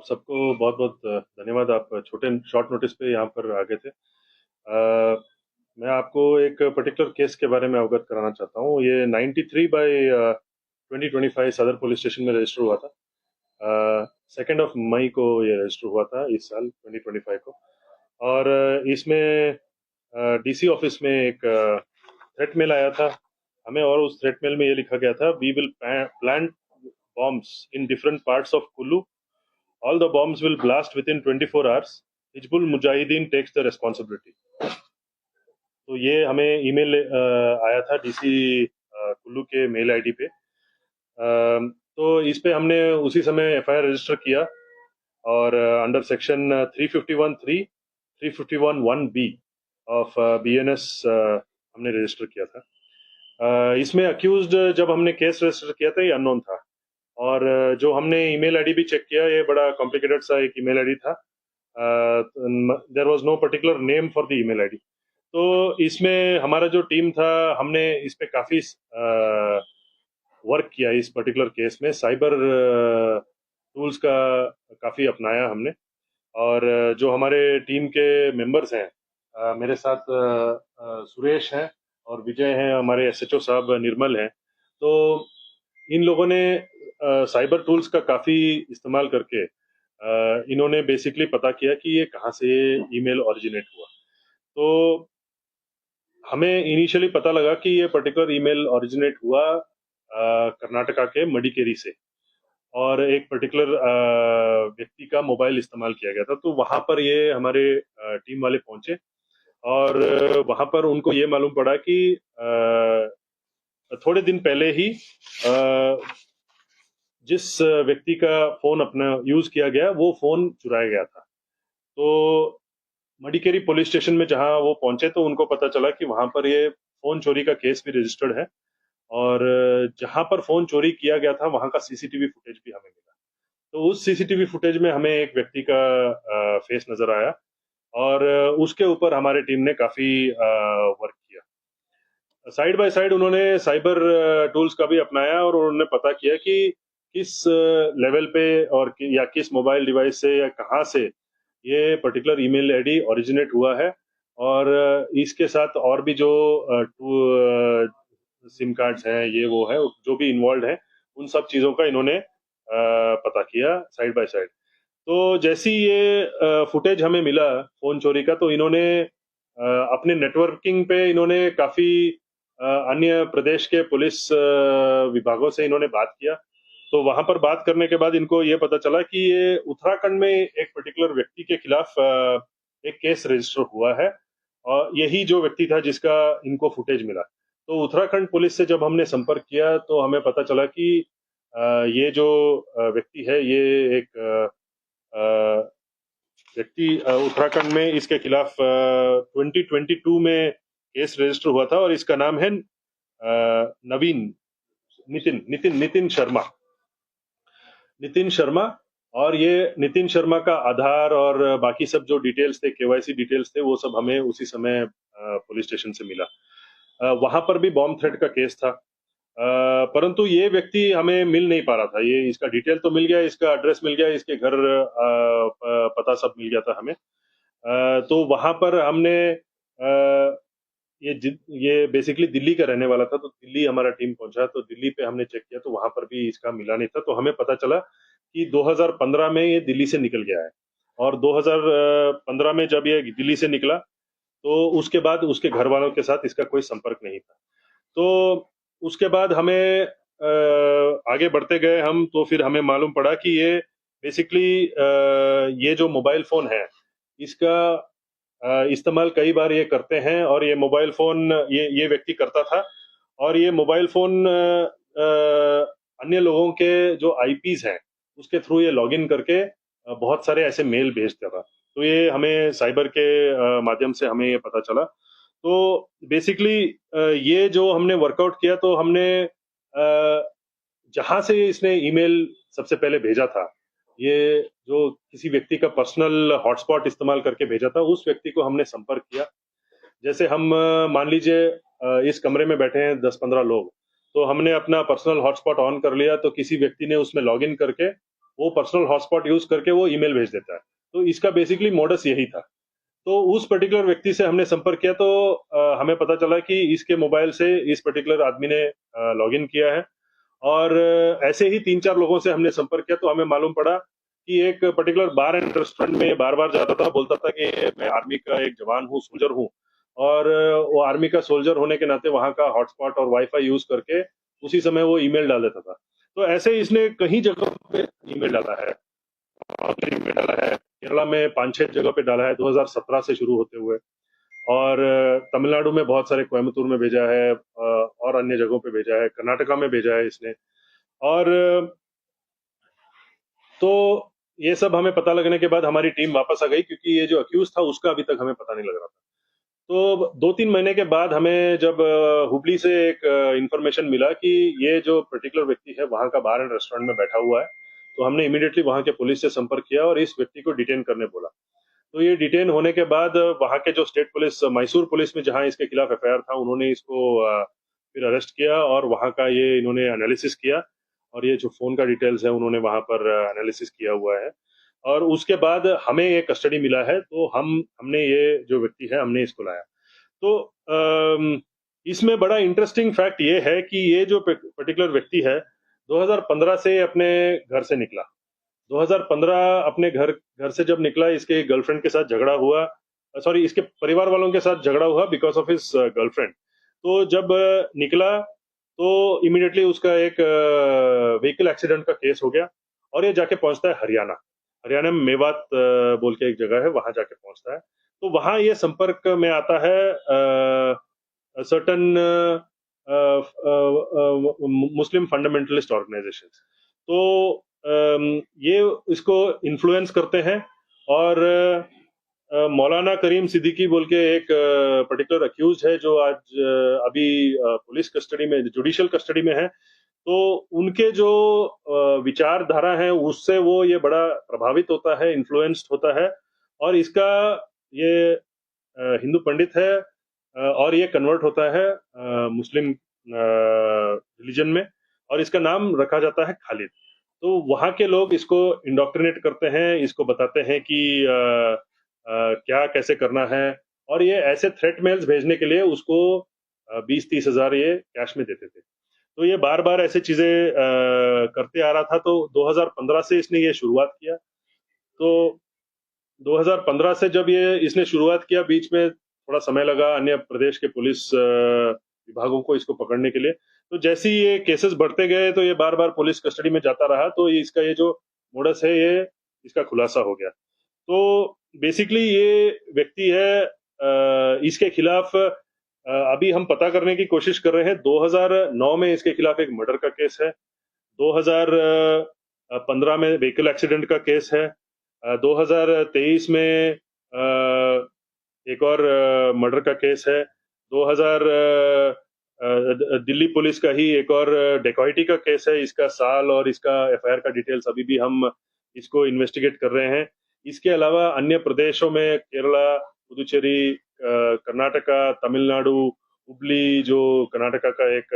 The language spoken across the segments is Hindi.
सबको बहुत-बहुत धन्यवाद। आप छोटे शॉर्ट नोटिस पे यहाँ पर आ गए थे। मैं आपको एक पर्टिकुलर केस के बारे में अवगत कराना चाहता हूँ। ये 93 बाय 2025 सदर पुलिस स्टेशन में रजिस्टर हुआ था। 2 ऑफ मई को ये रजिस्टर हुआ था इस साल 2025 को। और इसमें डीसी ऑफिस में एक थ्रेट मेल आया था हमें, और उस थ्रेट मेल में ये लिखा गया था, we will plant bombs in different parts of Kulu. All the bombs will blast within 24 hours. Hizbul Mujahideen takes the responsibility. तो ये हमें ईमेल आया था डीसी कुल्लू के मेल आईडी पे। तो इस पे हमने उसी समय एफआईआर रजिस्टर किया, और under section 351(3), 351(1)(b of BNS हमने रजिस्टर किया था। इसमें अक्यूज्ड जब हमने केस रजिस्टर किया था ये अननोन था, और जो हमने ईमेल आईडी भी चेक किया ये बड़ा कॉम्प्लिकेटेड सा एक ईमेल आईडी था। There was no particular name for the email ID. तो इसमें हमारा जो टीम था, हमने इस पे काफी वर्क किया। इस पर्टिकुलर केस में साइबर टूल्स का काफी अपनाया हमने। और जो हमारे टीम के मेंबर्स हैं, मेरे साथ सुरेश हैं और विजय हैं, हमारे एसएचओ साहब निर्मल हैं। तो इन लोगों ने साइबर टूल्स का काफी इस्तेमाल करके इन्होंने बेसिकली पता किया कि ये कहाँ से ईमेल ओरिजिनेट हुआ। तो हमें इनिशियली पता लगा कि ये पर्टिकुलर ईमेल ओरिजिनेट हुआ कर्नाटका के मडिकेरी से, और एक पर्टिकुलर व्यक्ति का मोबाइल इस्तेमाल किया गया था। तो वहां पर ये हमारे टीम वाले पहुंचे, और वहां पर उनको ये मालूम पड़ा कि थोड़े दिन पहले ही जिस व्यक्ति का फोन अपना यूज किया गया वो फोन चुराया गया था। तो मडिकेरी पुलिस स्टेशन में जहां वो पहुंचे तो उनको पता चला कि वहां पर ये फोन चोरी का केस भी रजिस्टर्ड है, और जहां पर फोन चोरी किया गया था वहां का सीसीटीवी फुटेज भी हमें मिला। तो उस सीसीटीवी फुटेज में हमें एक व्यक्ति का फेस नजर आया, और उसके ऊपर हमारे टीम ने काफी वर्क किया। साइड बाय साइड उन्होंने साइबर टूल्स का भी अपनाया, और उन्होंने पता किया कि किस लेवल पे और या किस मोबाइल डिवाइस से या कहाँ से ये पर्टिकुलर ईमेल आईडी ओरिजिनेट हुआ है। और इसके साथ और भी जो सिम कार्ड्स हैं, ये वो है, जो भी इन्वॉल्व है, उन सब चीजों का इन्होंने पता किया साइड बाय साइड। तो जैसी ये फुटेज हमें मिला फोन चोरी का, तो इन्होंने अपने नेटवर्किंग पे इन्होंने काफी अन्य प्रदेश के पुलिस विभागों से इन्होंने बात किया। तो वहां पर बात करने के बाद इनको ये पता चला कि ये उत्तराखंड में एक पर्टिकुलर व्यक्ति के खिलाफ एक केस रजिस्टर हुआ है, और यही जो व्यक्ति था जिसका इनको फुटेज मिला। तो उत्तराखंड पुलिस से जब हमने संपर्क किया तो हमें पता चला कि ये जो व्यक्ति है, ये एक व्यक्ति उत्तराखंड में इसके खिलाफ 2022 में केस रजिस्टर हुआ था, और इसका नाम है नवीन नितिन शर्मा। और ये नितिन शर्मा का आधार और बाकी सब जो डिटेल्स थे, केवाईसी डिटेल्स थे, वो सब हमें उसी समय पुलिस स्टेशन से मिला। वहां पर भी बॉम्ब थ्रेट का केस था, परंतु ये व्यक्ति हमें मिल नहीं पा रहा था। ये इसका डिटेल तो मिल गया, इसका एड्रेस मिल गया, इसके घर पता सब मिल गया था हमें। तो वहां पर हमने ये बेसिकली दिल्ली का रहने वाला था, तो दिल्ली हमारा टीम पहुंचा। तो दिल्ली पे हमने चेक किया तो वहां पर भी इसका मिला नहीं था। तो हमें पता चला कि 2015 में ये दिल्ली से निकल गया है, और 2015 में जब ये दिल्ली से निकला तो उसके बाद उसके घर वालों के साथ इसका कोई संपर्क नहीं था। तो उसके बाद हमें आगे बढ़ते गए हम, तो फिर हमें मालूम पड़ा कि ये बेसिकली ये जो मोबाइल फोन है इसका इस्तेमाल कई बार ये करते हैं, और ये मोबाइल फोन ये व्यक्ति करता था। और ये मोबाइल फोन अन्य लोगों के जो आईपीज हैं उसके थ्रू ये लॉगिन करके बहुत सारे ऐसे मेल भेजता था। तो ये हमें साइबर के माध्यम से हमें ये पता चला। तो बेसिकली ये जो हमने वर्कआउट किया, तो हमने जहां से इसने ईमेल सबसे पहले भेजा था, ये जो किसी व्यक्ति का पर्सनल हॉटस्पॉट इस्तेमाल करके भेजा था, उस व्यक्ति को हमने संपर्क किया। जैसे हम मान लीजिए इस कमरे में बैठे हैं 10-15 लोग, तो हमने अपना पर्सनल हॉटस्पॉट ऑन कर लिया, तो किसी व्यक्ति ने उसमें लॉगिन करके वो पर्सनल हॉटस्पॉट यूज करके वो ईमेल भेज देता है। तो इसका बेसिकली मोडस यही था। तो उस पर्टिकुलर व्यक्ति से हमने संपर्क किया, तो हमें पता चला कि इसके मोबाइल से इस पर्टिकुलर आदमी ने लॉगिन किया है। और ऐसे ही 3-4 लोगों से हमने संपर्क किया, तो हमें मालूम पड़ा कि एक पर्टिकुलर बार एंड रेस्टोरेंट में बार बार जाता था, बोलता था कि मैं आर्मी का एक जवान हूँ, सोल्जर हूँ। और वो आर्मी का सोल्जर होने के नाते वहां का हॉटस्पॉट और वाईफाई यूज करके उसी समय वो ईमेल डाल देता था। तो ऐसे ही इसने कई जगह पे ईमेल डाला है। दिल्ली में डाला है, केरला में 5-6 जगह पे डाला है 2017 से शुरू होते हुए। और तमिलनाडु में बहुत सारे, कोयम्बतूर में भेजा है, और अन्य जगहों पे भेजा है, कर्नाटका में भेजा है इसने। और तो ये सब हमें पता लगने के बाद हमारी टीम वापस आ गई, क्योंकि ये जो अक्यूज था उसका अभी तक हमें पता नहीं लग रहा था। तो 2-3 महीने के बाद हमें जब हुबली से एक इंफॉर्मेशन मिला कि ये जो पर्टिकुलर व्यक्ति है वहां का बार एंड रेस्टोरेंट में बैठा हुआ है, तो हमने इमीडिएटली वहां के पुलिस से संपर्क किया और इस व्यक्ति को डिटेन करने बोला। तो ये डिटेन होने के बाद वहां के जो स्टेट पुलिस, मैसूर पुलिस में जहां इसके खिलाफ एफआईआर था, उन्होंने इसको फिर अरेस्ट किया और वहां का ये इन्होंने एनालिसिस किया। और ये जो फोन का डिटेल्स है उन्होंने वहां पर एनालिसिस किया हुआ है। और उसके बाद हमें ये कस्टडी मिला है, तो हमने ये जो व्यक्ति है हमने इसको लाया। तो इसमें बड़ा इंटरेस्टिंग फैक्ट ये है कि ये जो पर्टिकुलर व्यक्ति है 2015 से अपने घर से निकला। 2015 अपने घर घर से जब निकला, इसके गर्लफ्रेंड के साथ झगड़ा हुआ, सॉरी इसके परिवार वालों के साथ झगड़ा हुआ बिकॉज ऑफ हिज गर्लफ्रेंड। तो जब निकला तो इमीडिएटली उसका एक व्हीकल एक्सीडेंट का केस हो गया और ये जाके पहुंचता है हरियाणा। हरियाणा में मेवात बोल के एक जगह है, वहां जाके पहुंचता है। तो वहां ये संपर्क में आता है सर्टन मुस्लिम फंडामेंटलिस्ट ऑर्गेनाइजेशन। तो ये इसको इन्फ्लुएंस करते हैं। और मौलाना करीम सिद्दीकी बोल के एक पर्टिकुलर अक्यूज है जो आज अभी पुलिस कस्टडी में, जुडिशियल कस्टडी में है। तो उनके जो विचारधारा है उससे वो ये बड़ा प्रभावित होता है, इन्फ्लुएंस्ड होता है। और इसका ये हिंदू पंडित है, और ये कन्वर्ट होता है मुस्लिम रिलीजन में, और इसका नाम रखा जाता है खालिद। तो वहां के लोग इसको इंडोक्ट्रिनेट करते हैं, इसको बताते हैं कि क्या कैसे करना है। और ये ऐसे थ्रेट मेल्स भेजने के लिए उसको 20-30 हजार ये कैश में देते थे। तो ये बार बार ऐसे चीजें करते आ रहा था। तो 2015 से इसने ये शुरुआत किया। तो 2015 से जब ये इसने शुरुआत किया, बीच में थोड़ा समय लगा अन्य प्रदेश के पुलिस विभागों को इसको पकड़ने के लिए। तो जैसे ही ये केसेस बढ़ते गए तो ये बार बार पुलिस कस्टडी में जाता रहा, तो ये इसका ये जो मोडस है ये इसका खुलासा हो गया। तो बेसिकली ये व्यक्ति है, इसके खिलाफ अभी हम पता करने की कोशिश कर रहे हैं। 2009 में इसके खिलाफ एक मर्डर का केस है, 2015 में व्हीकल एक्सीडेंट का केस है, 2023 में एक और मर्डर का केस है, 2000 दिल्ली पुलिस का ही एक और डेकॉइटी का केस है। इसका साल और इसका एफआईआर का डिटेल्स अभी भी हम इसको इन्वेस्टिगेट कर रहे हैं। इसके अलावा अन्य प्रदेशों में केरला, पुदुचेरी, कर्नाटका, तमिलनाडु, हुबली जो कर्नाटका का एक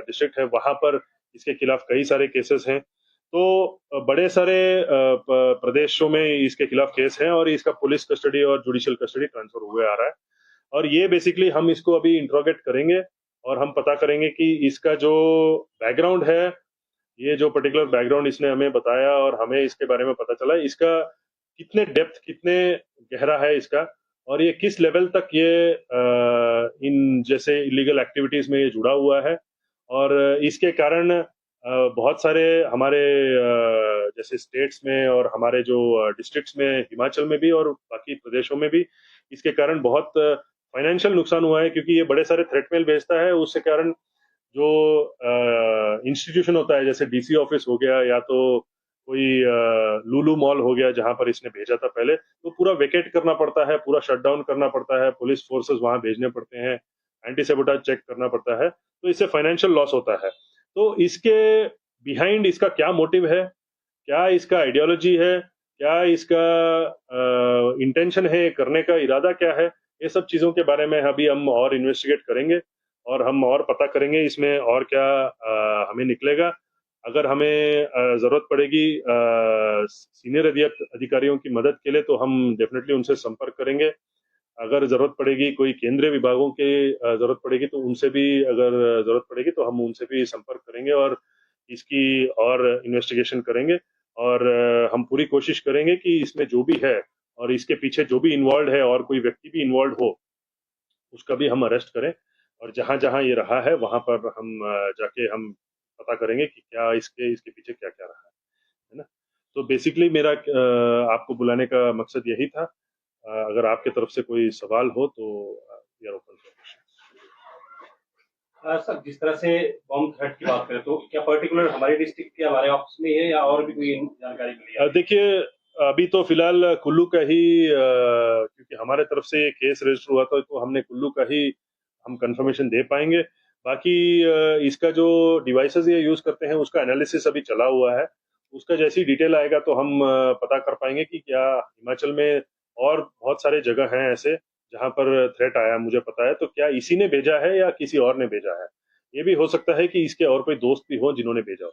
डिस्ट्रिक्ट है, वहां पर इसके खिलाफ कई सारे केसेस हैं। तो बड़े सारे प्रदेशों में इसके खिलाफ केस हैं और इसका पुलिस कस्टडी और जुडिशियल कस्टडी ट्रांसफर हुए आ रहा है। और ये बेसिकली हम इसको अभी इंट्रोगेट करेंगे और हम पता करेंगे कि इसका जो बैकग्राउंड है, ये जो पर्टिकुलर बैकग्राउंड इसने हमें बताया और हमें इसके बारे में पता चला, इसका कितने डेप्थ, कितने गहरा है इसका, और ये किस लेवल तक ये इन जैसे इलीगल एक्टिविटीज में ये जुड़ा हुआ है। और इसके कारण बहुत सारे हमारे जैसे स्टेट्स में और हमारे जो डिस्ट्रिक्ट्स में, हिमाचल में भी और बाकी प्रदेशों में भी इसके कारण बहुत फाइनेंशियल नुकसान हुआ है, क्योंकि ये बड़े सारे थ्रेट मेल भेजता है। उसके कारण जो इंस्टीट्यूशन होता है, जैसे डीसी ऑफिस हो गया या तो कोई लुलु मॉल हो गया जहां पर इसने भेजा था पहले, तो पूरा वेकेट करना पड़ता है, पूरा शटडाउन करना पड़ता है, पुलिस फोर्सेस वहां भेजने पड़ते हैं, एंटी सेबोटाज चेक करना पड़ता है। तो इससे फाइनेंशियल लॉस होता है। तो इसके बिहाइंड इसका क्या मोटिव है, क्या इसका आइडियोलॉजी है, क्या इसका इंटेंशन है, करने का इरादा क्या है, ये सब चीजों के बारे में अभी हम और इन्वेस्टिगेट करेंगे और हम और पता करेंगे इसमें और क्या हमें निकलेगा। अगर हमें जरूरत पड़ेगी सीनियर अधिकारियों की मदद के लिए, तो हम डेफिनेटली उनसे संपर्क करेंगे। अगर जरूरत पड़ेगी, कोई केंद्रीय विभागों के जरूरत पड़ेगी, तो उनसे भी अगर जरूरत पड़ेगी तो हम उनसे भी संपर्क करेंगे और इसकी और इन्वेस्टिगेशन करेंगे। और हम पूरी कोशिश करेंगे कि इसमें जो भी है और इसके पीछे जो भी इन्वॉल्व है और कोई व्यक्ति भी इन्वॉल्व हो, उसका भी हम अरेस्ट करें। और जहां जहां ये रहा है वहां पर हम जाके हम पता करेंगे कि क्या इसके इसके पीछे क्या क्या रहा है ना। तो बेसिकली मेरा आपको बुलाने का मकसद यही था। अगर आपके तरफ से कोई सवाल हो तो we are open for question. Sir, जिस तरह से बॉम्ब थ्रेट की बात करें तो क्या पर्टिकुलर हमारी डिस्ट्रिक्ट के हमारे ऑफिस में है या और भी कोई जानकारी मिली है? देखिए, अभी तो फिलहाल कुल्लू का ही क्योंकि हमारे तरफ से ये केस रजिस्टर हुआ था, तो हमने कुल्लू का ही हम कंफर्मेशन दे पाएंगे। बाकी इसका जो डिवाइसेस ये यूज करते हैं उसका एनालिसिस अभी चला हुआ है। उसका जैसी डिटेल आएगा तो हम पता कर पाएंगे कि क्या हिमाचल में और बहुत सारे जगह हैं ऐसे जहां पर थ्रेट आया, मुझे पता है, तो क्या इसी ने भेजा है या किसी और ने भेजा है। ये भी हो सकता है कि इसके और कोई दोस्त भी हो जिन्होंने भेजा हो।